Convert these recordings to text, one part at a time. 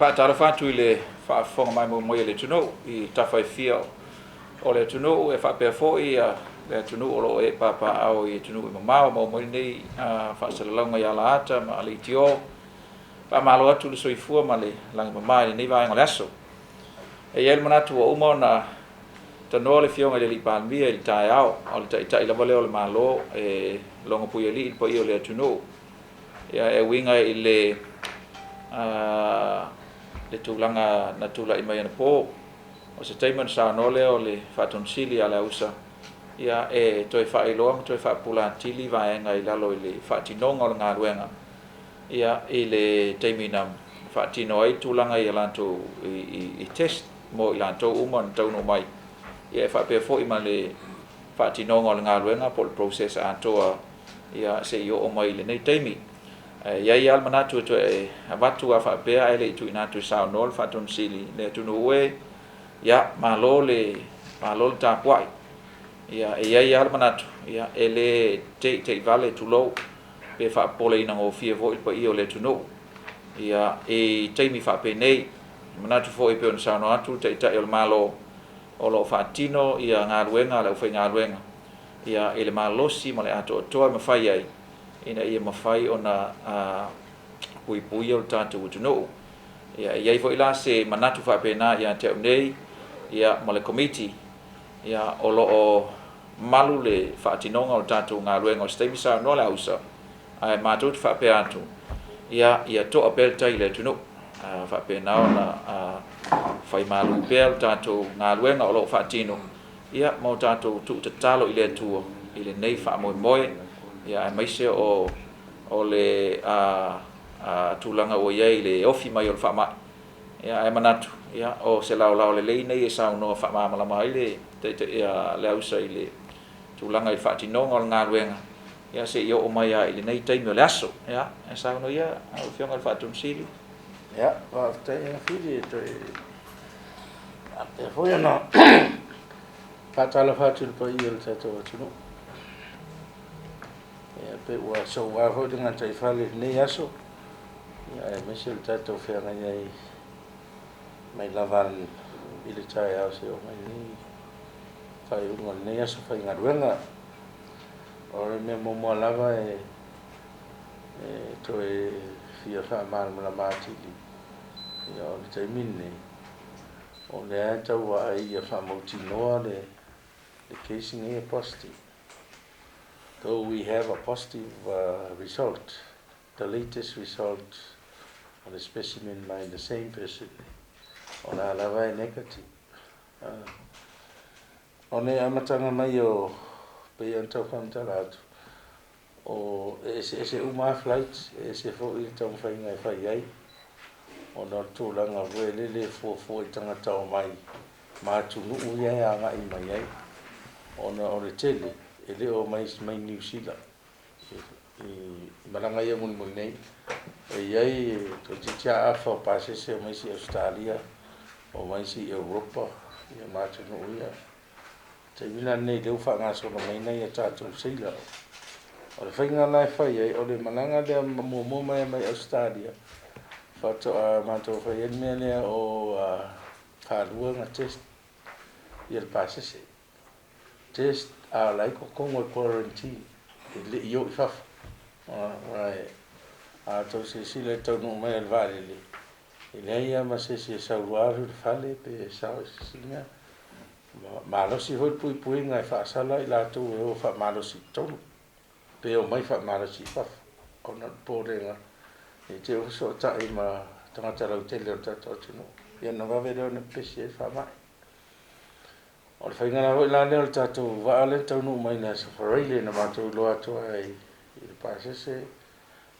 pa tala fatu ile fa fonga mai mo ile tuno I tafai fia o le tuno e fa pe fo ia le tuno o e papa au I tuno mo mo nei fa salalanga ya la ata ma le tio pa malo atu le soifua ma le lang mai nei vai ngole aso e yel manatu o mo na tano le fionga le palmia il tai au o le tai la vole o le malo e longa pui ali po io le tuno ia e winga ile le tulanga na tula I mai na po o se taiman sa no le o le fatonsili ala usa ia e toi fa ilo toi fa pula tili va nga I lalo le fatinonga o nga ruenga ia ile taimina fatino ai tulanga I lanto I test mo I lanto umon tau no mai ia fa pe fo I male fatinonga o nga ruenga pol process antoa ia se yo o mai le nei taimi ia ia manatu to e abatu afa pe ele tu inatu sa nol faton sili le tu no we ia malo ta kwai ia ia manatu ia ele te vale tu lo pe fa pole ina o fie vo I io le tu no ia e taimi fa pe nei manatu fo I pe on sa no atu te el malo o lo fatino ia nga ruenga le fe nga ruenga ia ele malosi male ato to ma fai ai ina ia mafai ona puipuia o tātou utuno. Ia fo ila se manatu whapena ia te nei, ia ma le komiti, ia o loo malu le whaatinonga o tātou ngā luenga o steimisa no le ausa, ai mātou te whapea atu. Ia to apel tai le tuno, whapena o na whai malu pel tātou ngā luenga o loo whaatino. Ia mau tātou TUTUTALA I le tua, I le nei whaamoe moe, ia mai se o le tulanga o ia le ofi mai o faamai ia manatu ia o se lao le lenei e sa no faamai malama ile te ia le ausa ile tulanga I fatinonga o nga ruenga ia se io o mai ile nei taimi o le aso ia e sa no ia o fionga le fatun sili ia va te fili to e foi no patala fatul po il tato tuno pe ua so wa ho dengan tai fale nei aso ia e mesel tato fe ngai mai lavan ile tai aso mai ni fai un nei aso fai ngaruenga ore me mo lava e to e fia fa mal la mati ia o tai minne o le ta wa ia fa mo tino le casing e positive. Though we have a positive result, the latest result on the specimen by the same person on ALII negative. On the amatanga mai o pe anta fantalatu o ese uma flight ese fo I tau fai ngai fai ai o na tūlanga wele le fo tanga tau mai mātunu uia e anga I mai ai o le tele ele o mai New Zealand malanga ia mun nei e ai to tia afa pase se mai si Australia o mai si Europa ia matu no ia te vila nei le fa nga so mai nei ta tu Saila o le fainga lai fai ai o le malanga le mo mai Australia fa to ma to fa ia mele o fa luanga test ia pase se test like Congo quarantine le io fa right to se le to no mai al vale le ia ma se salvaru fale pe sa singa ma lo si hoi pui ngai fa sala ila to o fa ma lo si to pe o mai fa ma lo si fa ona porenga e te o so ta I ma tanga lo te le ta to no ia no va vedere una pesi fa mai o le whaingana hoi la leo tātou waale tau no mai na Aso Faraile na mātou loa toa I le pāsese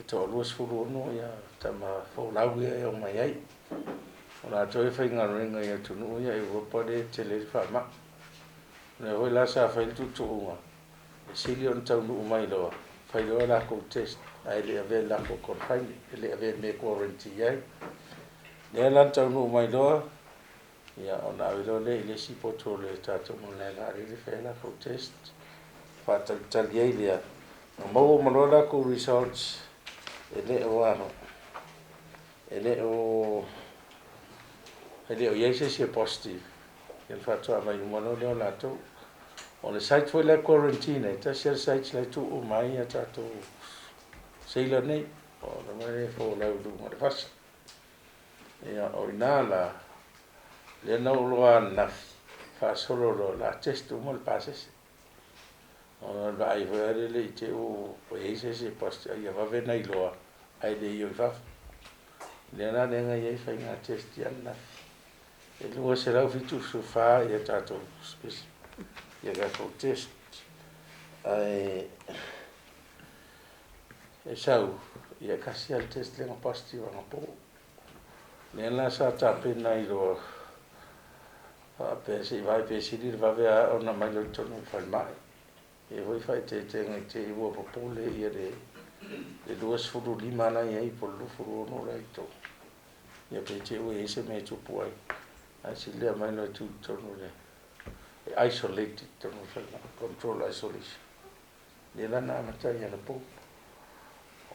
e toa luas furu ono ia tama whaulau ia e o mai ai o nā toi whaingana ringa ia tunu ia I Europa de te le whaama ne hoi la sa whail tutu unga e sili on tau no mai loa whailoa lako test a ele ave lako konfaini ele ave me quarantine ai ne lan tau no mai loa ia ona avilo le ile si poto le tato mo le la le fela ko test fa tal ia ile mo la ko results ele o Ele o ia se positive. Ele fatua mai mono le la to. On le site foi la quarantine, ta ser site la tu o mai ta to Saila nei. O le mai fo la du ma fas. Ia o inala le na loa na fa solo la test mo le passes. On va y voir le te o se post ia va venir i loa. Ai le yo va. Le na le ngai fa nga test ya na. E lua se lau fitu su fa ia tato spes. Ia ga fo test. Ai e sau ia kasi al test le positive nga po. Le na sa ta pena i loa. Fa pe se vai pe si dir va vea ona mai lo tonu FAALAVELAVE. E voi fai te ngai te ua popole ia le duas furu lima na ia i polu furu no lai to. Ia pe te ua ese me tupu ai. Asi lea mai no tu tonu le. Isolated tonu FAALAVELAVE. Control isolation. Le lana amatai ana po.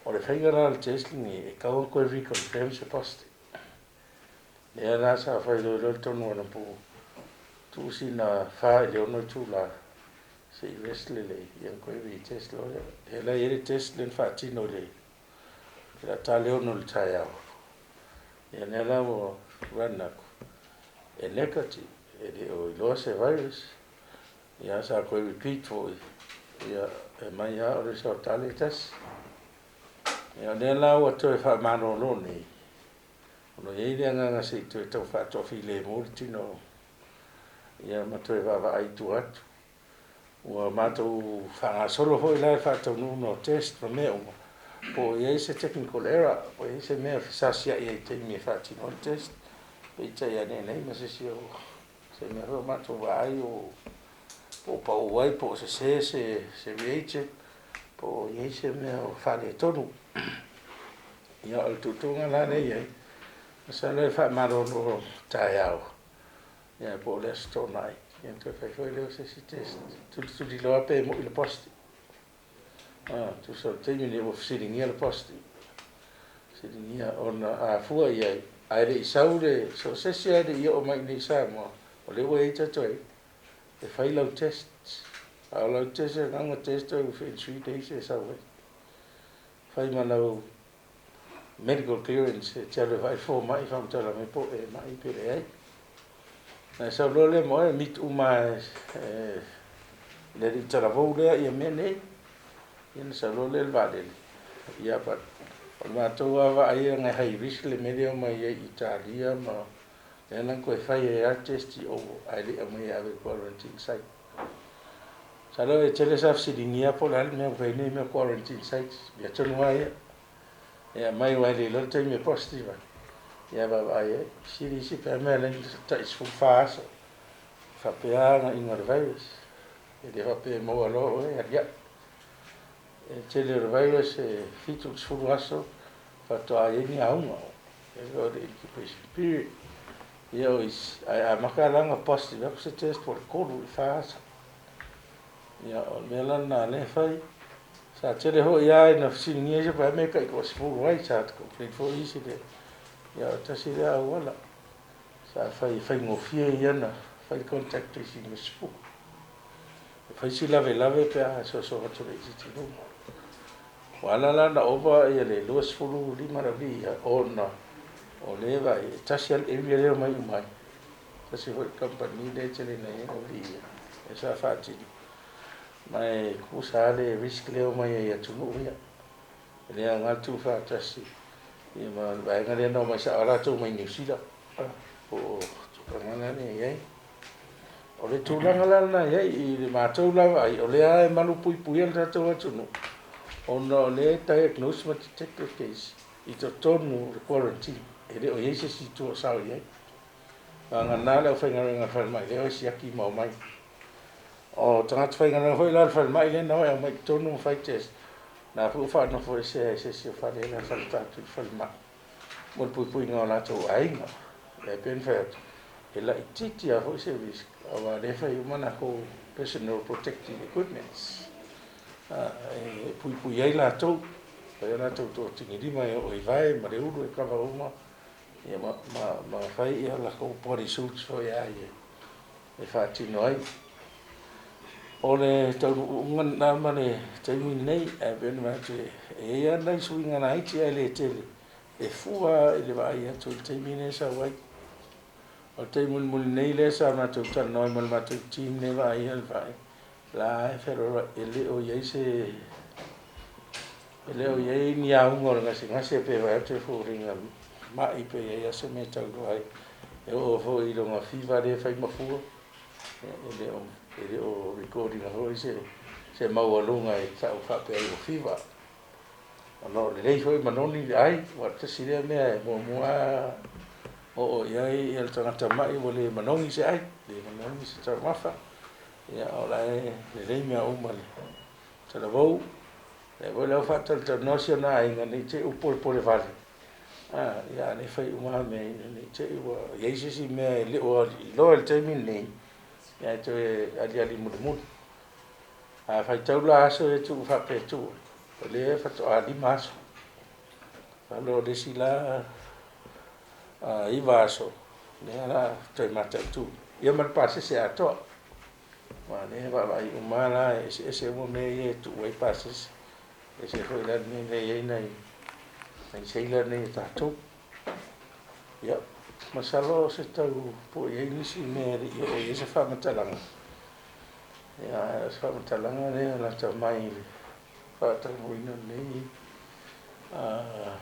O le whaingara al testing e kaua koe reconfirm se posti. Le ana sa whai lo tonu ana po. Tu si na wha le ono tu la. Se i wrestle le ian koe vi test lo le. E la ere test len wha tino le. E la ta le ono le tai au. E ne la mo ranaku. E negative. E le o iloa se virus. Ia sa koe repeat fo i. Ia e mai a ore sa o tale test. Ia ne la o to e wha mano lo nei. Ono e rea nganga se to e tau wha tofi le mori tino. Ia mato e wawa ai tu atu. Ua mato whanga solo hoi lai wha tau nuno test ma mea uma. Po ia se technical error. Po ia se mea fisasia ia i te imi e wha tino test. Po i tai ane nei ma se si o. Se mea hoa mato wa ai o. Po pa o wai po se reagent. Po ia se mea o whale tonu. Ia al tutunga la nei ai. Sa le wha marono tai au. Ia po le sto nai. Ia tu fai foi leo se si test. Tu di loa pe mo il posti. Tu so temi le of sitting ia le posti. Sitting ia on aafua ia. Ai le isaure so se si ai ia o mai ni Samoa. O le wa ita toi. E fai lau test. A lau test e nganga test o in 3 days e sa wai. Fai ma lau medical clearance e tia le vai faamai whamtala me po e mai pere ai. Na sa lole mo e mit uma le di tala vou lea ia mene. Ia na sa lole le vale. Ia pa. O mātou awa aia ngai hai risk le mele o mai e Italia ma. E nan koe fai e a testi o aile a mai ave quarantine site. Sa lo e tele sa fsiringia po le mea vene mea quarantine sites. Ia tonu aia. Ia mai waile lo te me positiva. Ia ba ai siri si pe me len ta is fu fasa. Fa pe ana in the virus. E de va pe mo alo e ya. E tele virus e fitu fu aso fa to ai ni a uno. E go de incubation period. Ia is a makalanga positive se test for cold fasa. Ia o melan na le fai. Sa tele ho ia na fsinia je pa me kai ko fu right chat complete for easy de. Ia ta si le wala. Sa fai ngofia ia na fai contact tracing me spu. Fai si lave pe a so to le ti no. Wala la na over ia le los fulu lima ra vi ona. O le vai ta si al area le mai mai. Ta si ho company de tele na ia vi. Esa fati. Mai kusale risk leo mai ia tunu ia. Le anga tu fa ta si. Ia ma vai ngale no mai sa ara tu mai New Zealand. O tukanga ne ia. O le tūlanga lana ia i le mātou lawa ai. O le ae Malupuipuia le tātou atunu. O no le diagnose ma detected case. I to tonu le quarantine. E le o iese si tua sao ia. Nga nā leo whaingarenga whalmai. Leo isi aki mau mai. O tangata whaingarenga hoi la whalmai le nao e mai tonu whai test. Nā pu whaano fo se si o whare la whaltatu whalmai. Malupuipuia ngā lātou ainga. Le pen whaiatu. E la ititi a hoi se risk. Awa le whai umana ko personal protective equipments. E pui ai lātou. Pai ana tau tō tingi rima e o i vai, ma le uru e kawa uma. ia ma fai ia la ko pori suits fo ia e whaatino ai. O le tau ungan na mane taimi nei e bene mate e ia nei suinga na iti ai le tele e fua i le vai atu i taimi nei sa wai. O taimi muli nei le sa matu tanoi mal matu tim ne vai al vai. La e whero e le o iei se e le o iei ni a ungor ngasi pe vai atu furinga mai pe ia se me tau vai. E o fo i longa fiva le fai mafua. E le o recording a hoi se maualunga e tau whape ai o fiva. Ano le lei hoi manoni ai, wata sirea mea e mua o iai e le tangata mai o le manoni se ai, le manoni se tau mafa. Ia o lai le lei mea umale. Tala vau, e voi lau whata le tau nosio na inga ni te upole pole vale. Ia ne whai umaha mea ina ni te ua, iai sisi mea e le o loa le taimi nei. Ia to e ali mudu. Fai tau la aso e tu whape tu. Le fato ali maso. Falo de sila i vaso. Le ala toi mata tu. Ia mal pase se ato. Ma ne va vai umala ese mo me e tu vai pases. Ese foi la me le nei. Nei Saila nei tato. Ia masalo se tau po e nisi me o e se fa matalanga. Ia se fa matalanga le la ta mai fa ta moina nei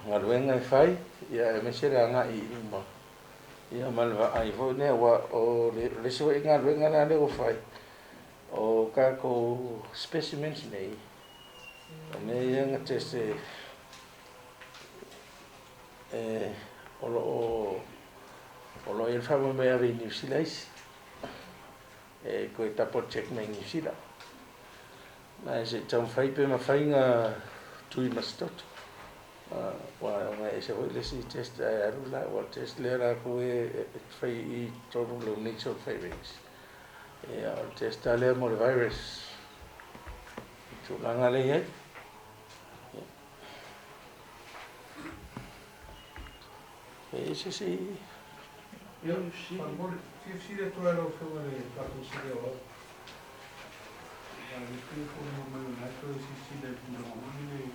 ngaluenga fai ia me se ranga i uma. Ia malva ai vo ne wa o le so e ngaluenga na le o fai. O ka ko specimens nei. Ne ia ngate se o il famo me ave New Zealand e ko tapo check me New Zealand na se tau fai pe ma fainga tui mastot wa e se le si test arula wa test le ra ko e fai I total lo nature fai rings e a test ale mo virus tu langa le ye e se si eu se le tu ero fue le pato se le o ya que como me na to si le no le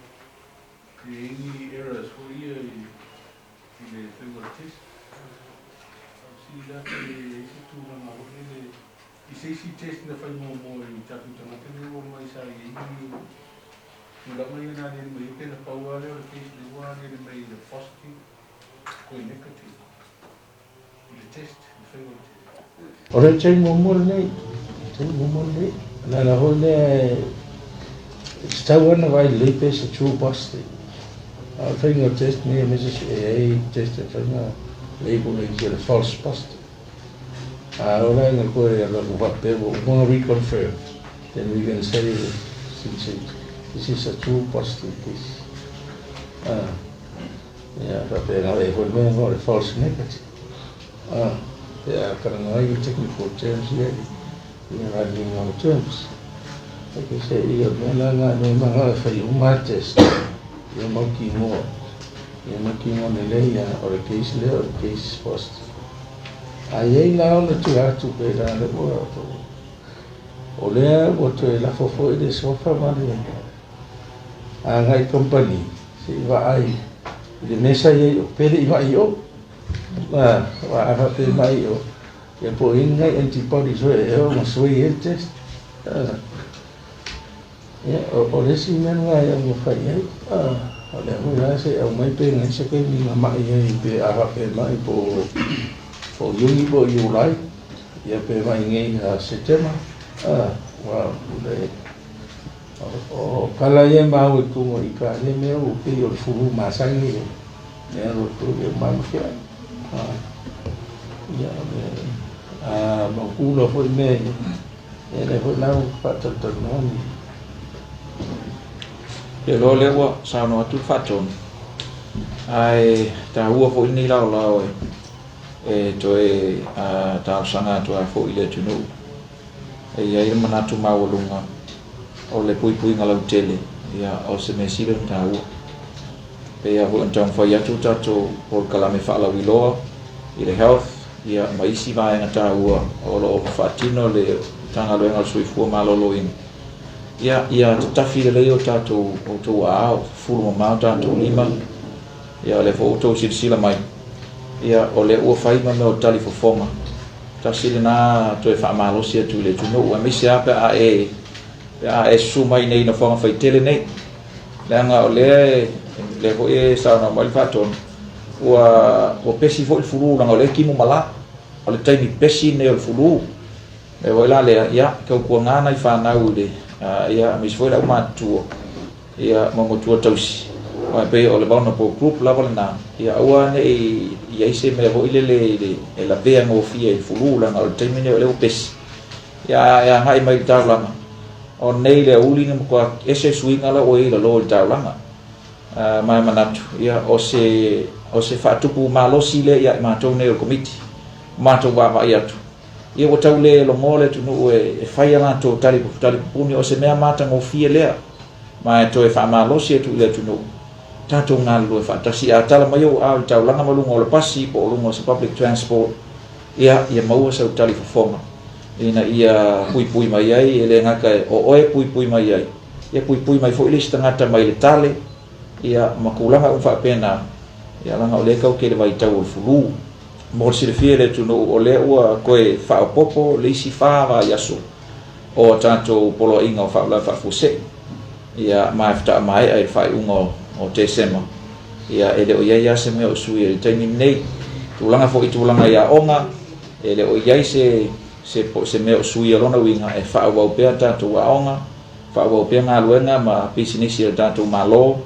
any errors for you le tengo test si la que se tu na le e se test na fai mo I tatu tanga te mo mai sa I la mai na le mai te na paua le test le wa le mai le positive ko negative ora c'è il momore nei la hole sta una vai lì per se true posti al finger test ne mrs a test fa una label che è false post ora nel cuore lo va per uno reconfirm then we can say this is a true positive case yeah va per avere quel meno false negative yeah, karena I technical terms here, we are running on terms. Like I say, ia melanga ne mga fai umates, ia makimo nele ia or case le or case post. Ai na ona tu atu pe da le bo. O le o te la fofo de sofa mari. A ngai company, se va ai. De mesa ia pele ia io. Wa pe mai o e po inga antibody so e o masui e test o le si men wa ya mo fai o le mo ya se o mai pe ngai se ke ni ma ia pe a pe mai po yungi po yulai ia pe mai ngai a setema wa le o kala ye ma o tu mo I ka le me o pe o furu masangi ne ro tu e ma ke ya ma kulo foi me ele foi lá fato tornoni le lo le wa sa no tu faton ai ta ua fo ni la e to e ta sanga to fo ile tu no e ia mana tu mawalunga o le pui ngala tele ia o se me silo ta ua pe ho entang fa ya tu tato por kalame faalawiloa i le health ia maisi vai ngata ua o lo fatino le tanga lo ngal sui fu malolo in ia tafi le o tato o to a fulu ma tato lima ia le fo to sila mai ia o le ua fai ma o tali fo fonga ta sila na to fa malo sia tu le tu no wa mi sia pe a su mai nei na fonga fai tele nei langa o le ho e sa na mai faton o pesi fo il fulu na o le kimu mala o le taimi pesi ne o fulu e voi la le ia ko ko ngana I fa na ude ia mi foi la matu ia mo tu tausi o pe o le bona po group level na ia ua ne ia se me ho ile le la vea ngo fia il fulu la o taimi ne o le pesi ia ngai mai ta la o nei le uli ni ko ese swinga la o ile lo ta la mai manatu ia o se fatupu malosi le ia ma to ne o komiti ma to wa ia tu ia o tau le lo mole tu no e fai ala to tali puni o se mea mata ngo fia le ma to e fa malosi tu le tu no tato ngal lo fa tasi a tala mai o a tau langa malunga o le pasi po lungo se public transport ia mau se tali forma ina ia pui mai ai ele ngaka o oe pui mai ai ia pui mai fo ile stangata mai le tale ia makulanga o fa pena ia langa o le kau ke le vai tau o fulu mo se fiele tu no o le ua koe fa popo le si fa va yaso o tanto polo inga o fa la fa fuse ia mai fta mai ai fa ungo o te sema ia ele o ia se me o sui e taimi nei tu langa fo I tu langa ia onga ele o ia se me o sui lona winga e fa wa pe tanto wa onga fa wa pe nga luenga ma business ia tanto malo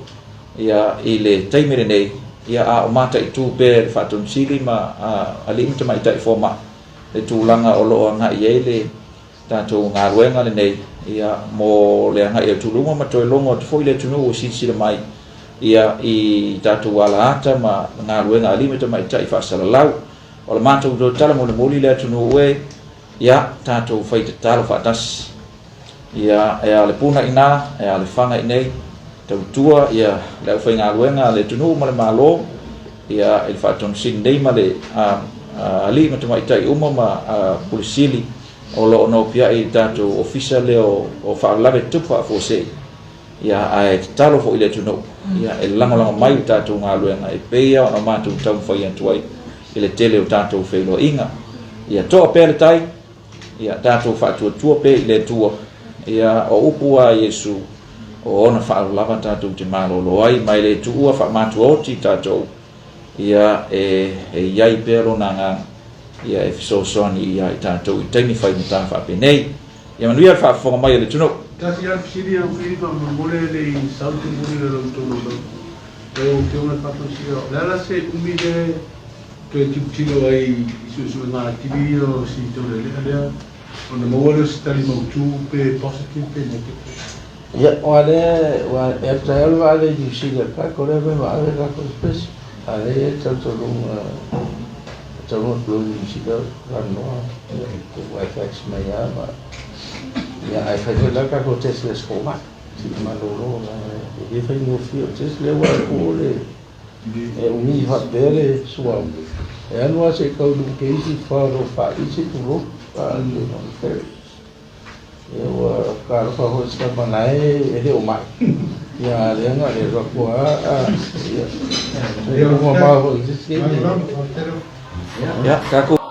ia ile taimi nei ia a mata I tu pe fatun sili ma ali mta mai tai forma le tu langa o lo nga ile tanto nga luenga le nei ia mo le nga ia tu lunga ma to longo to foi le tu no si mai ia I tatu wala ata ma nga luenga ali mta mai tai fa salalau o le mata do tala mo le moli le tu no we ia tatu fai te talo fa tas ia le puna ina le fanga nei tua ia le fai nga luenga le tunu ma le malo ia il fatton sin dei ma le ali ma mai tai uma ma pulisili o lo no pia I tatu official o FAALAVE tu FAAFUASEI ia ai talo fo ile tunu ia e lango mai tatu nga luenga e peia o ma tu tau fai antuai ile tele o tatu felo inga ia to pe tai ia tatu fatu tu pe ile tua ia o upua Yesu o ona fa lava tatu te malo lo ai mai le tua fa matu oti tatu ia iai pero nanga ia e so soni ia tatu I taimi fai mata fa penei ia manuia fa fo mai le tuno Kasi ya siri ya ukiri pa mole le sauti mole le tono lo o te una fatto sia la se umide che tipo ai SUESUEGA attivio si tole le on mole stali mo tu pe positive pe negative ya wale e trael vale di sila ka kore be vale ka ko spes ale tanto lo di sila no ko vai fax mai ama ya ai fa la ka ko tes le skoma si maloro e fa no fio tes le wa ko le e uni va bele suo e anwa se ka lu ke si fa lo fa si tu lo pa le no fer eu cara para hoje que banai ele o mai ya le nga le ro ko eu vou mal hoje ya kaku